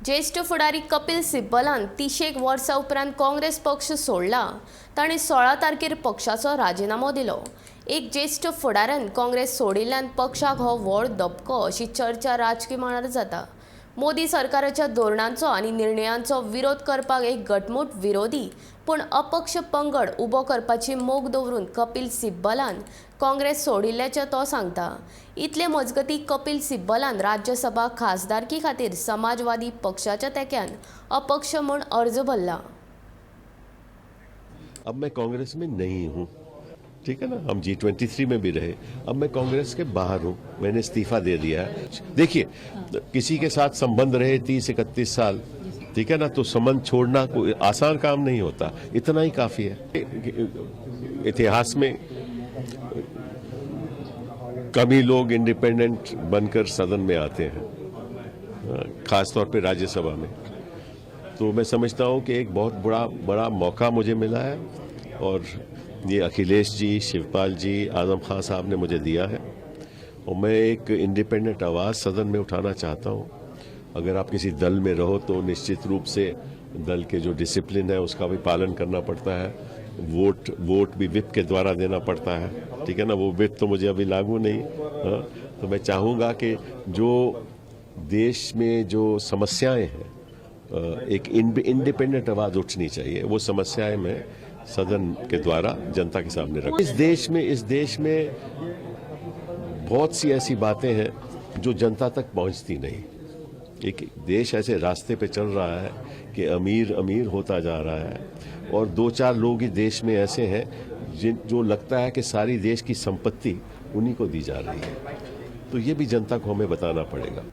ज्येष्ठ फुडारी कपिल सिब्बलान 30 वर्सां उपरांत काँग्रेस पक्ष सोडला. ताणें 16 तारखेर पक्षाचो राजिनामो दिलो. एक ज्येष्ठ फुडाऱ्यान काँग्रेस सोडिल्ल्यान पक्षाक हो व्हड दपको अशी चर्चा राजकीय मळार जाता. मोदी सरकाराच्या धोरणांचो आनी निर्णयांचो विरोध करपाक एक घटमूट विरोधी पूण अपक्ष पंगड उबो करपाची मोख दवरून कपिल सिब्बलान काँग्रेस सोडिल्ल्याचें तो सांगता. इतले मजगतीं कपिल सिब्बलान राज्यसभा खासदारकी खातीर समाजवादी पक्षाच्या तेक्यान अपक्ष म्हूण अर्ज भरला. अब मैं कांग्रेस में नहीं हूँ, ठीक है ना। हम G23 में भी रहे, अब मैं कांग्रेस के बाहर हूँ, मैंने इस्तीफा दे दिया है। देखिए, किसी के साथ संबंध रहे 30-31 साल, ठीक है ना, तो संबंध छोड़ना कोई आसान काम नहीं होता, इतना ही काफी है। इतिहास में कम ही लोग इंडिपेंडेंट बनकर सदन में आते हैं, खासतौर पे राज्यसभा में। तो मैं समझता हूँ कि एक बहुत बड़ा मौका मुझे मिला है और ये अखिलेश जी, शिवपाल जी, आजम खान साहब ने मुझे दिया है और मैं एक इंडिपेंडेंट आवाज़ सदन में उठाना चाहता हूँ। अगर आप किसी दल में रहो तो निश्चित रूप से दल के जो डिसिप्लिन है उसका भी पालन करना पड़ता है। वोट भी विप के द्वारा देना पड़ता है, ठीक है ना। वो विप तो मुझे अभी लागू नहीं। तो मैं चाहूँगा कि जो देश में जो समस्याएं हैं, एक इंडिपेंडेंट आवाज़ उठनी चाहिए। वो समस्याएं मैं सदन के द्वारा जनता के सामने रखूं। इस देश में बहुत सी ऐसी बातें हैं जो जनता तक पहुंचती नहीं। एक देश ऐसे रास्ते पे चल रहा है कि अमीर अमीर होता जा रहा है और 2-4 लोग ही देश में ऐसे हैं जो लगता है कि सारी देश की संपत्ति उन्हीं को दी जा रही है। तो ये भी जनता को हमें बताना पड़ेगा।